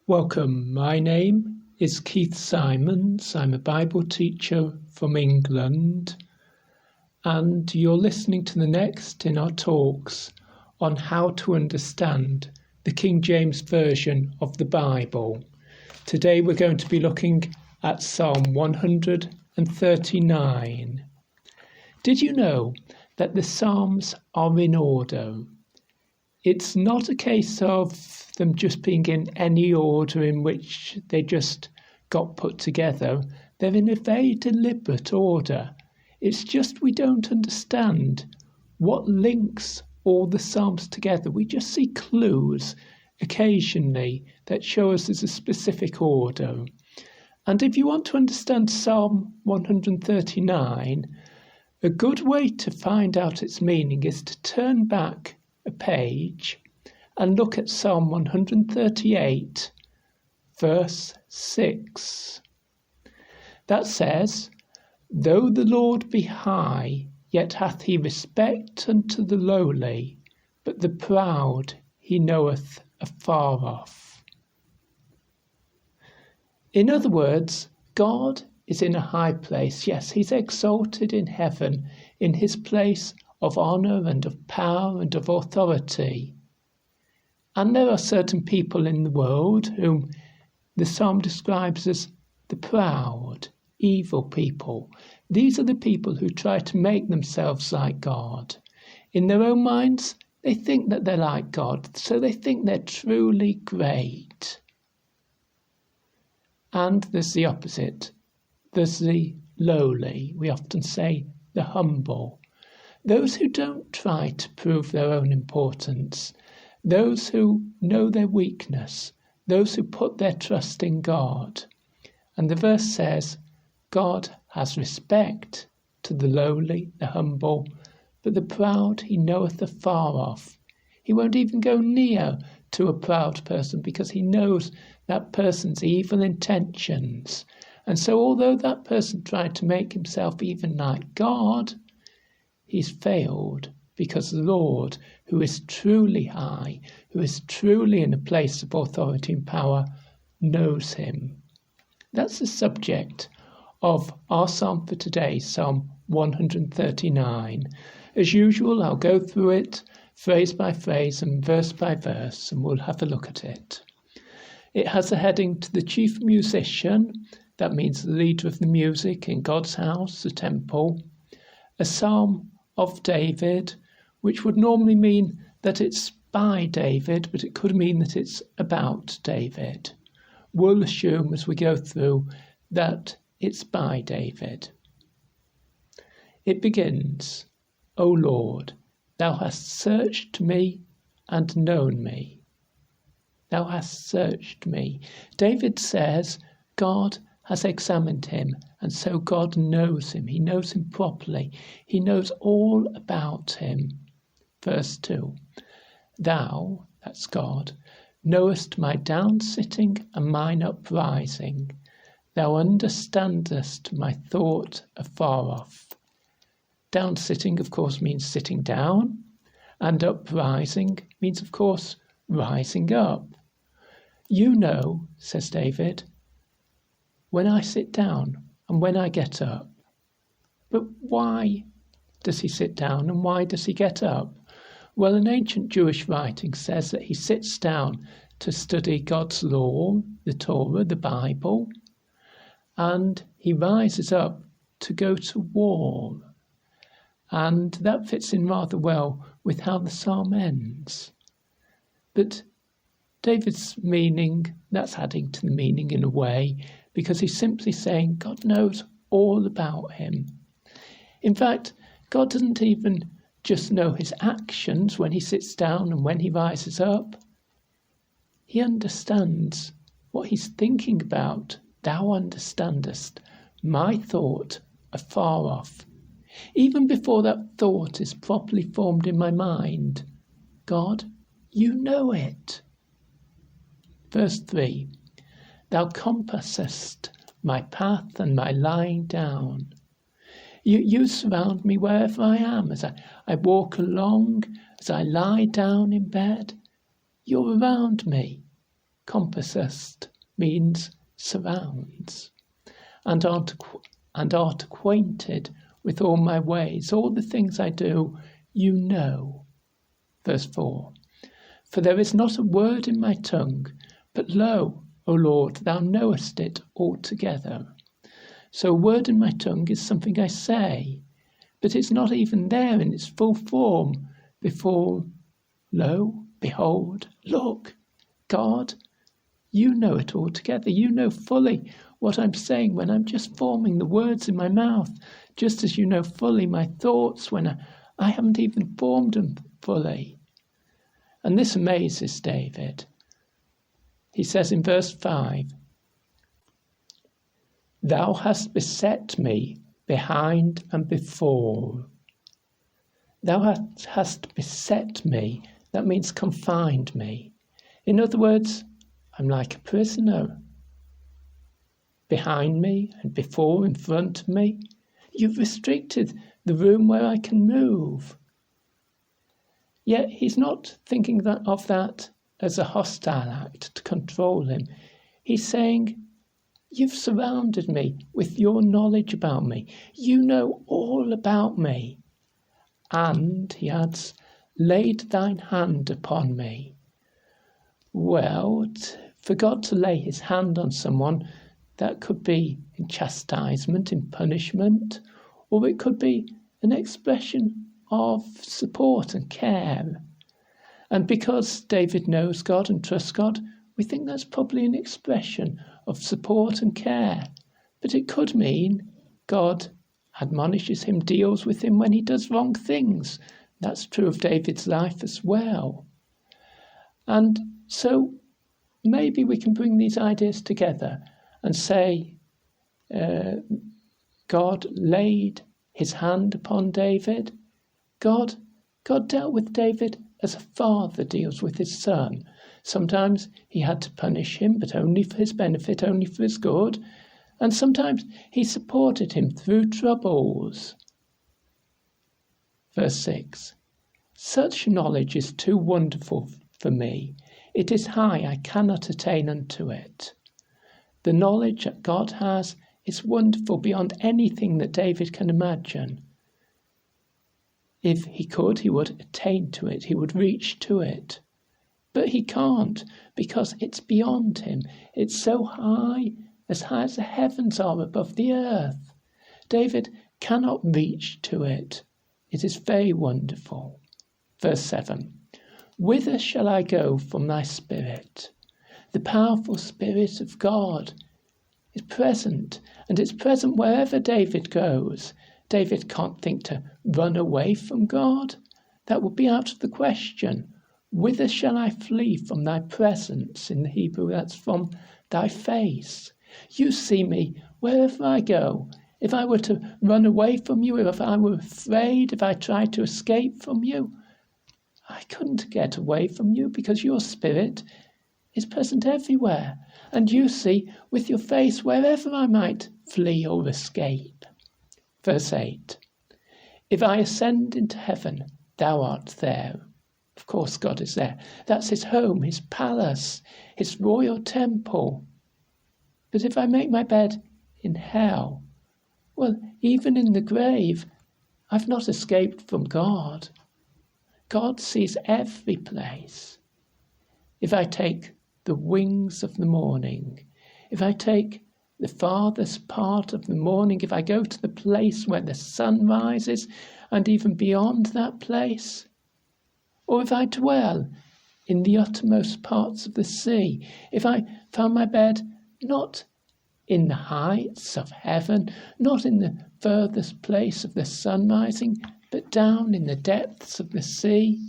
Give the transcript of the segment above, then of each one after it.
Welcome, my name is Keith Simons. I'm a Bible teacher from England, and you're listening to the next in our talks on how to understand the King James Version of the Bible. Today we're going to be looking at Psalm 139. Did you know that the Psalms are in order? It's not a case of them just being in any order in which they just got put together. They're in a very deliberate order. It's just we don't understand what links all the Psalms together. We just see clues occasionally that show us there's a specific order. And if you want to understand Psalm 139, a good way to find out its meaning is to turn back a page and look at Psalm 138, verse 6. That says, "Though the Lord be high, yet hath he respect unto the lowly, but the proud he knoweth afar off." In other words, God is in a high place. Yes, he's exalted in heaven, in his place of honour and of power and of authority. And there are certain people in the world whom the psalm describes as the proud, evil people. These are the people who try to make themselves like God. In their own minds, they think that they're like God, so they think they're truly great. And there's the opposite. There's the lowly. We often say the humble. Those who don't try to prove their own importance. Those who know their weakness, those who put their trust in God. And the verse says, God has respect to the lowly, the humble, but the proud he knoweth afar off. He won't even go near to a proud person because he knows that person's evil intentions. And so although that person tried to make himself even like God, he's failed because the Lord, who is truly high, who is truly in a place of authority and power, knows him. That's the subject of our psalm for today, Psalm 139. As usual, I'll go through it phrase by phrase and verse by verse, and we'll have a look at it. It has a heading to the chief musician, that means the leader of the music in God's house, the temple. A psalm of David, which would normally mean that it's by David, but it could mean that it's about David. We'll assume as we go through that it's by David. It begins, "O Lord, thou hast searched me and known me." Thou hast searched me. David says God has examined him, and so God knows him. He knows him properly. He knows all about him. Verse 2, "Thou," that's God, "knowest my down-sitting and mine uprising. Thou understandest my thought afar off." Down-sitting, of course, means sitting down, and uprising means, of course, rising up. "You know," says David, "when I sit down and when I get up." But why does he sit down and why does he get up? Well, an ancient Jewish writing says that he sits down to study God's law, the Torah, the Bible, and he rises up to go to war. And that fits in rather well with how the psalm ends. But David's meaning, that's adding to the meaning in a way, because he's simply saying God knows all about him. In fact, God doesn't even just know his actions when he sits down and when he rises up. He understands what he's thinking about. Thou understandest my thought afar off. Even before that thought is properly formed in my mind, God, you know it. Verse 3, "Thou compassest my path and my lying down." You surround me wherever I am, as I walk along, as I lie down in bed. You're around me. compassest means surrounds, and art acquainted with all my ways. All the things I do, you know. Verse 4. For there is not a word in my tongue, but lo, O Lord, thou knowest it altogether. So a word in my tongue is something I say, but it's not even there in its full form before, lo, behold, look, God, you know it altogether. You know fully what I'm saying when I'm just forming the words in my mouth, just as you know fully my thoughts when I haven't even formed them fully. And this amazes David. He says in verse 5, Thou hast beset me behind and before. Thou hast beset me. That means confined me. In other words, I'm like a prisoner. Behind me and before, in front of me. You've restricted the room where I can move. Yet he's not thinking of that as a hostile act to control him. He's saying, you've surrounded me with your knowledge about me. You know all about me. And, he adds, laid thine hand upon me. Well, for God to lay his hand on someone, that could be in chastisement, in punishment, or it could be an expression of support and care. And because David knows God and trusts God, we think that's probably an expression of support and care. But it could mean God admonishes him, deals with him when he does wrong things. That's true of David's life as well. And so maybe we can bring these ideas together and say God laid his hand upon David. God dealt with David as a father deals with his son. Sometimes he had to punish him, but only for his benefit, only for his good. And sometimes he supported him through troubles. Verse 6. Such knowledge is too wonderful for me. It is high, I cannot attain unto it. The knowledge that God has is wonderful beyond anything that David can imagine. If he could, he would attain to it, he would reach to it. But he can't, because it's beyond him. It's so high as the heavens are above the earth. David cannot reach to it. It is very wonderful. Verse 7. Whither shall I go from thy spirit? The powerful Spirit of God is present, and it's present wherever David goes. David can't think to run away from God. That would be out of the question. Whither shall I flee from thy presence? In the Hebrew, that's from thy face. You see me wherever I go. If I were to run away from you, if I were afraid, if I tried to escape from you, I couldn't get away from you because your Spirit is present everywhere. And you see with your face wherever I might flee or escape. Verse 8. If I ascend into heaven, thou art there. Of course God is there. That's his home, his palace, his royal temple. But if I make my bed in hell, well, even in the grave, I've not escaped from God. God sees every place. If I take the wings of the morning, if I take the farthest part of the morning, if I go to the place where the sun rises and even beyond that place, or if I dwell in the uttermost parts of the sea, if I found my bed not in the heights of heaven, not in the furthest place of the sun rising, but down in the depths of the sea,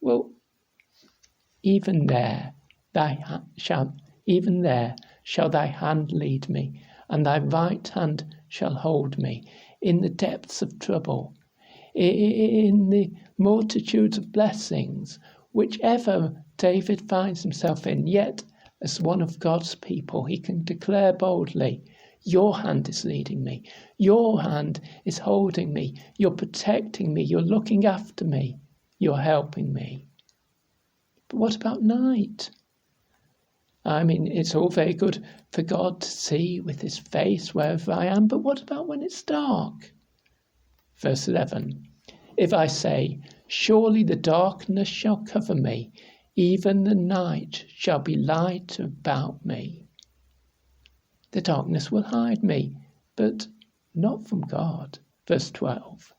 well, even there shall thy hand lead me, and thy right hand shall hold me in the depths of trouble, in the multitudes of blessings, whichever David finds himself in. Yet, as one of God's people, he can declare boldly, your hand is leading me, your hand is holding me, you're protecting me, you're looking after me, you're helping me. But what about night? I mean, it's all very good for God to see with his face wherever I am, but what about when it's dark? Verse 11, if I say, surely the darkness shall cover me, even the night shall be light about me. The darkness will hide me, but not from God. Verse 12,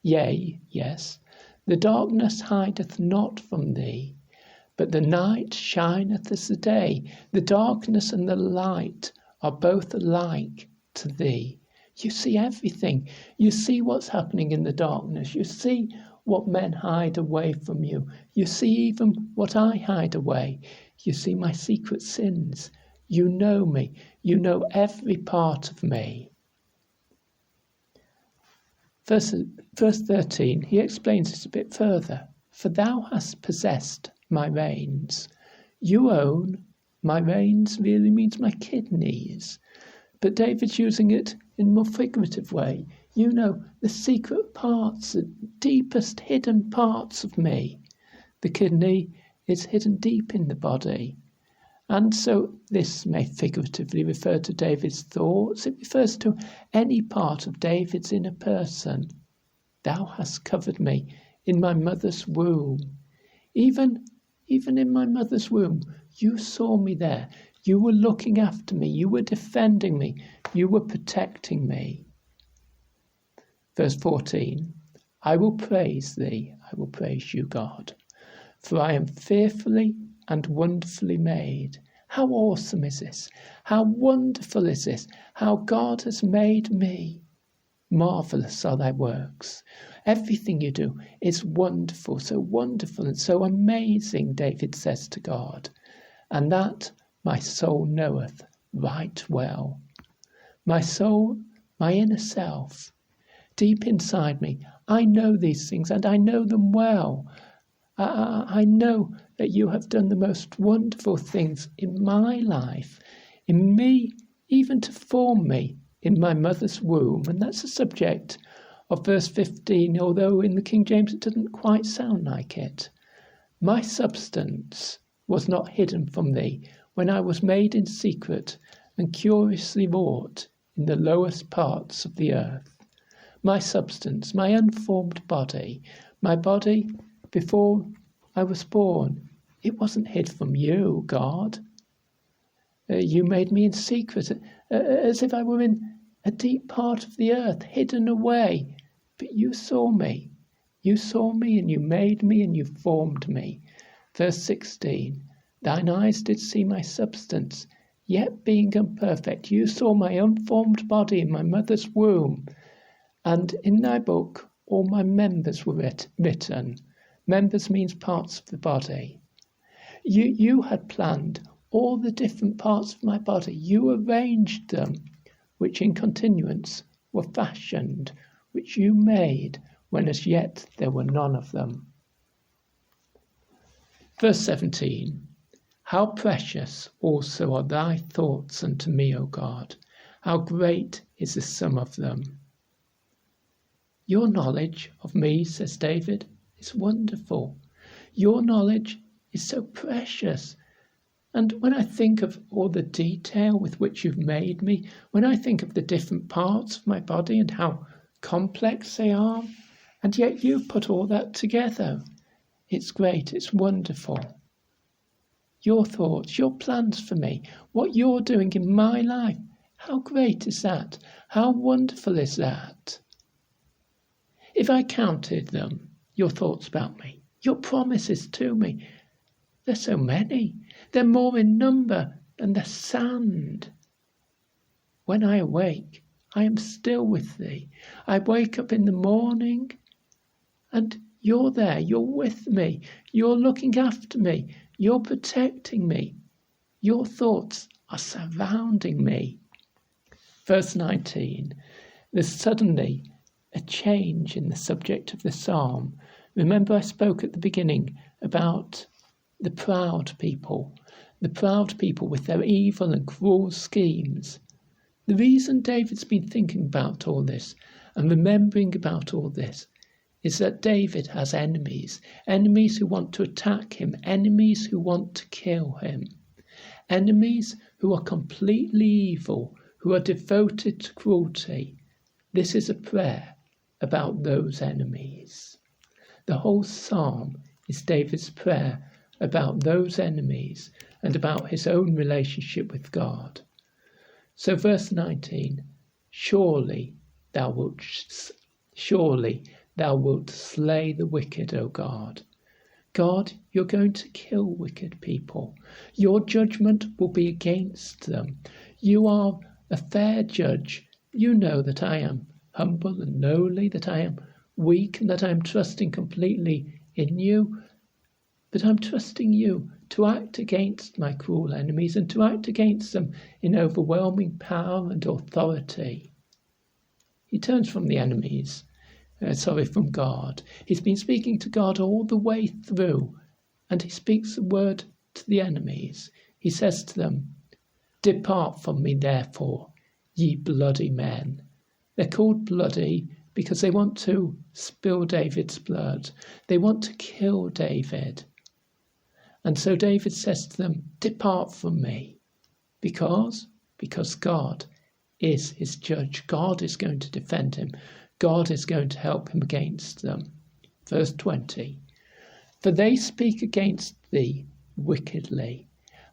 yea, yes, the darkness hideth not from thee, but the night shineth as the day. The darkness and the light are both alike to thee. You see everything. You see what's happening in the darkness. You see what men hide away from you. You see even what I hide away. You see my secret sins. You know me. You know every part of me. Verse 13, he explains it a bit further. For thou hast possessed my reins. You own my reins really means my kidneys. But David's using it in a more figurative way. You know the secret parts, the deepest hidden parts of me. The kidney is hidden deep in the body. And so this may figuratively refer to David's thoughts. It refers to any part of David's inner person. Thou hast covered me in my mother's womb. Even in my mother's womb, you saw me there. You were looking after me. You were defending me. You were protecting me. Verse 14, I will praise thee. I will praise you, God. For I am fearfully and wonderfully made. How awesome is this? How wonderful is this? How God has made me. Marvellous are thy works. Everything you do is wonderful and so amazing, David says to God. And that my soul knoweth right well. My soul, my inner self, deep inside me, I know these things and I know them well. I know that you have done the most wonderful things in my life, in me, even to form me in my mother's womb. And that's the subject of verse 15, although in the King James it doesn't quite sound like it. My substance was not hidden from thee when I was made in secret and curiously wrought in the lowest parts of the earth. My substance, my unformed body, my body before I was born, it wasn't hid from you, God. You made me in secret, as if I were in a deep part of the earth, hidden away. But you saw me. You saw me and you made me and you formed me. Verse 16, thine eyes did see my substance, yet being imperfect. You saw my unformed body in my mother's womb. And in thy book all my members were written. Members means parts of the body. You had planned all the different parts of my body. You arranged them, which in continuance were fashioned, which you made when as yet there were none of them. Verse 17, how precious also are thy thoughts unto me, O God. How great is the sum of them. Your knowledge of me, says David, is wonderful. Your knowledge is so precious. And when I think of all the detail with which you've made me, when I think of the different parts of my body and how complex they are, and yet you've put all that together, it's great, it's wonderful. Your thoughts, your plans for me, what you're doing in my life, how great is that? How wonderful is that? If I counted them, your thoughts about me, your promises to me, they're so many. They're more in number than the sand. When I awake, I am still with thee. I wake up in the morning and you're there. You're with me. You're looking after me. You're protecting me. Your thoughts are surrounding me. Verse 19, there's suddenly a change in the subject of the psalm. Remember I spoke at the beginning about the proud people with their evil and cruel schemes. The reason David's been thinking about all this and remembering about all this is that David has enemies who want to attack him, enemies who want to kill him, Enemies who are completely evil, who are devoted to cruelty. This is a prayer about those enemies. The whole psalm is David's prayer about those enemies and about his own relationship with God. So verse 19, surely thou wilt slay the wicked, O God. God, you're going to kill wicked people. Your judgment will be against them. You are a fair judge. You know that I am humble and lowly, that I am weak, and that I am trusting completely in you. But I'm trusting you to act against my cruel enemies and to act against them in overwhelming power and authority. He turns from the enemies. From God. He's been speaking to God all the way through, and he speaks a word to the enemies. He says to them, depart from me, therefore, ye bloody men. They're called bloody because they want to spill David's blood. They want to kill David. And so David says to them, depart from me, because God is his judge. God is going to defend him. God is going to help him against them. Verse 20, for they speak against thee wickedly,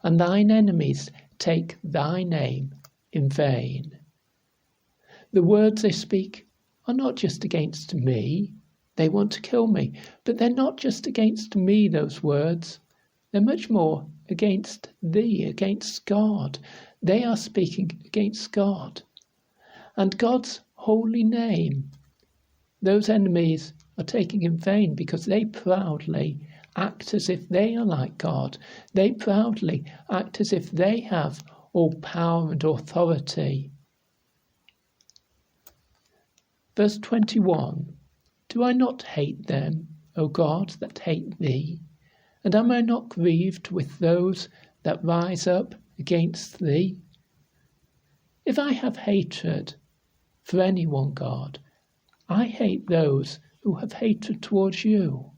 and thine enemies take thy name in vain. The words they speak are not just against me. They want to kill me, but they're not just against me, those words. They're much more against thee, against God. They are speaking against God and God's holy name. Those enemies are taking in vain because they proudly act as if they are like God. They proudly act as if they have all power and authority. Verse 21, do I not hate them, O God, that hate thee? And am I not grieved with those that rise up against thee? If I have hatred for anyone, God, I hate those who have hatred towards you.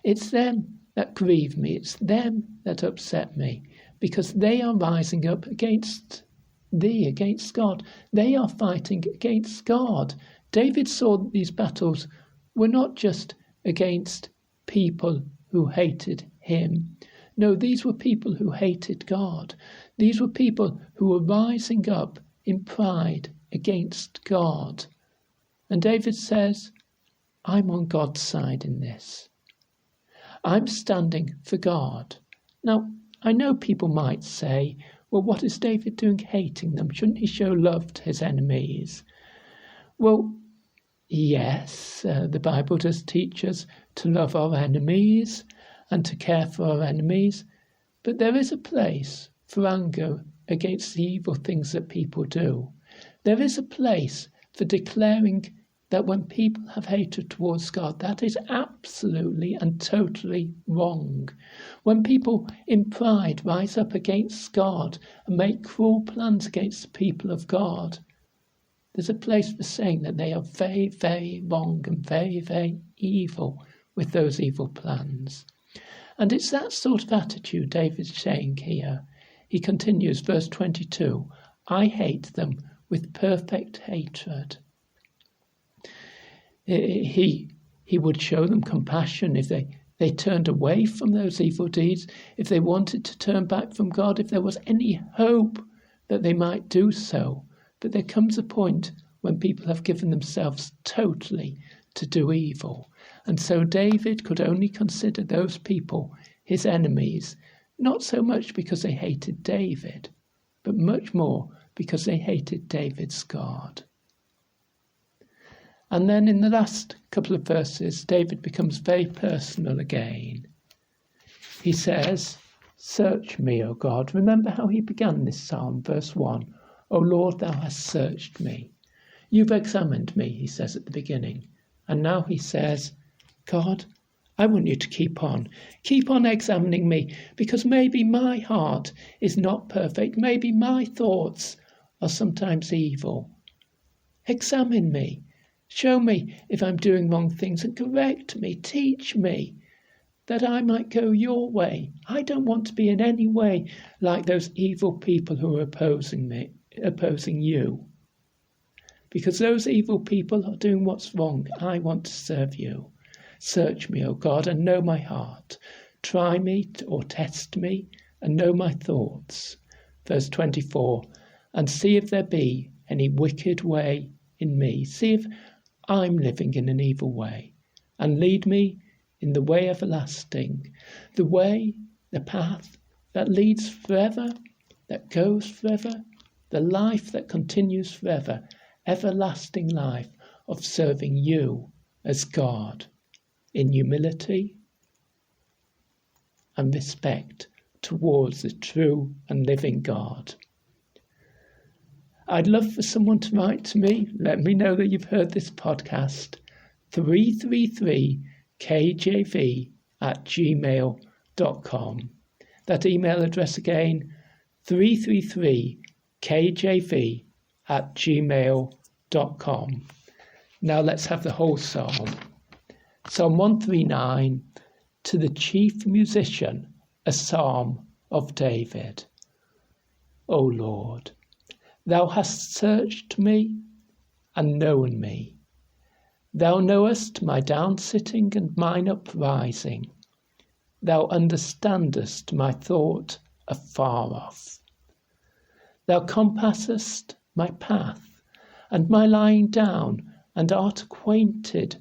It's them that grieve me. It's them that upset me because they are rising up against thee, against God. They are fighting against God. David saw that these battles were not just against people who hated him. No, these were people who hated God. These were people who were rising up in pride against God. And David says, I'm on God's side in this. I'm standing for God. Now, I know people might say, well, what is David doing hating them? Shouldn't he show love to his enemies? Well, yes, the Bible does teach us to love our enemies and to care for our enemies, but there is a place for anger against the evil things that people do. There is a place for declaring that when people have hatred towards God, that is absolutely and totally wrong. When people in pride rise up against God and make cruel plans against the people of God, there's a place for saying that they are very, very wrong and very, very evil with those evil plans. And it's that sort of attitude David's saying here. He continues, verse 22, I hate them with perfect hatred. He would show them compassion if they turned away from those evil deeds, if they wanted to turn back from God, if there was any hope that they might do so. But there comes a point when people have given themselves totally to do evil. And so David could only consider those people his enemies, not so much because they hated David, but much more because they hated David's God. And then in the last couple of verses, David becomes very personal again. He says, search me, O God. Remember how he began this psalm, verse 1. O Lord, thou hast searched me. You've examined me, he says at the beginning. And now he says, God, I want you to keep on examining me, because maybe my heart is not perfect. Maybe my thoughts are sometimes evil. Examine me. Show me if I'm doing wrong things and correct me. Teach me. that I might go your way. I don't want to be in any way like those evil people who are opposing you. Because those evil people are doing what's wrong. I want to serve you. Search me, O God, and know my heart. Try me or test me and know my thoughts. Verse 24, and see if there be any wicked way in me. See if I'm living in an evil way. And lead me in the way everlasting, the way, the path that leads forever, that goes forever, the life that continues forever, everlasting life of serving you as God in humility and respect towards the true and living God. I'd love for someone to write to me. Let me know that you've heard this podcast. 333kjv@gmail.com. That email address again, 333kjv@gmail.com. Now let's have the whole psalm. Psalm 139, to the chief musician, a psalm of David. O Lord, thou hast searched me and known me. Thou knowest my downsitting and mine uprising. Thou understandest my thought afar off. Thou compassest my path and my lying down, and art acquainted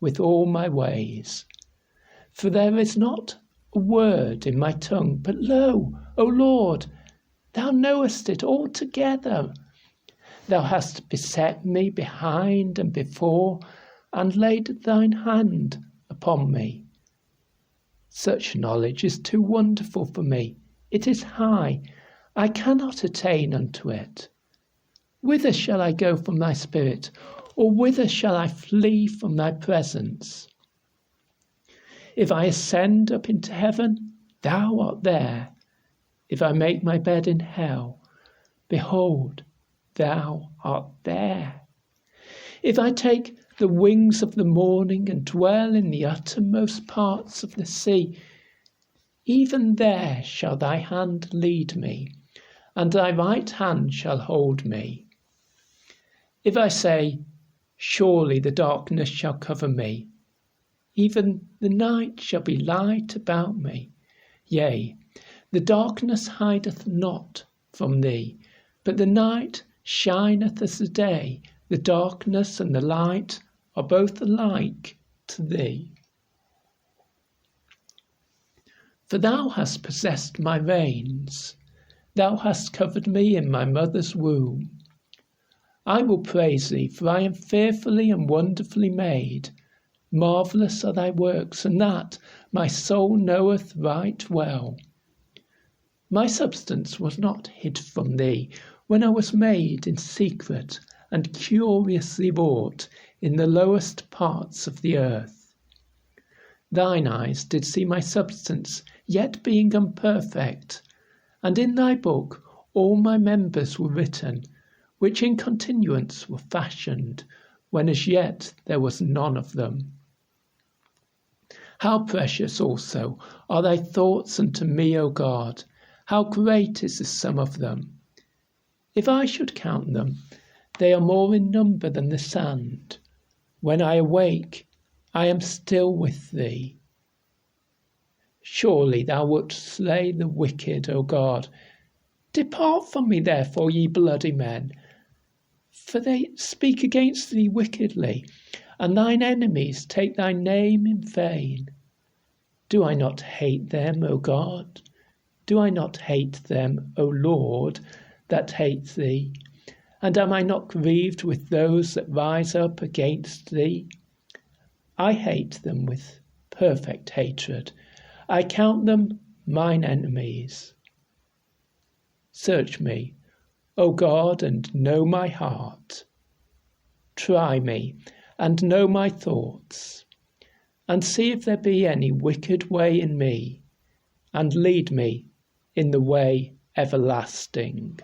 with all my ways. For there is not a word in my tongue, but lo, O Lord, thou knowest it altogether. Thou hast beset me behind and before, and laid thine hand upon me. Such knowledge is too wonderful for me. It is high. I cannot attain unto it. Whither shall I go from thy spirit, or whither shall I flee from thy presence? If I ascend up into heaven, thou art there. If I make my bed in hell, behold, thou art there. If I take the wings of the morning and dwell in the uttermost parts of the sea, even there shall thy hand lead me, and thy right hand shall hold me. If I say, surely the darkness shall cover me, even the night shall be light about me. Yea, the darkness hideth not from thee, but the night shineth as the day. The darkness and the light are both alike to thee. For thou hast possessed my reins, thou hast covered me in my mother's womb. I will praise thee, for I am fearfully and wonderfully made. Marvellous are thy works, and that my soul knoweth right well. My substance was not hid from thee when I was made in secret and curiously wrought in the lowest parts of the earth. Thine eyes did see my substance, yet being imperfect, and in thy book all my members were written, which in continuance were fashioned, when as yet there was none of them. How precious also are thy thoughts unto me, O God! How great is the sum of them! If I should count them, they are more in number than the sand. When I awake, I am still with thee. Surely thou wilt slay the wicked, O God. Depart from me, therefore, ye bloody men, for they speak against thee wickedly, and thine enemies take thy name in vain. Do I not hate them, O God? Do I not hate them, O Lord, that hate thee? And am I not grieved with those that rise up against thee? I hate them with perfect hatred. I count them mine enemies. Search me, O God, and know my heart. Try me, and know my thoughts, and see if there be any wicked way in me, and lead me in the way everlasting.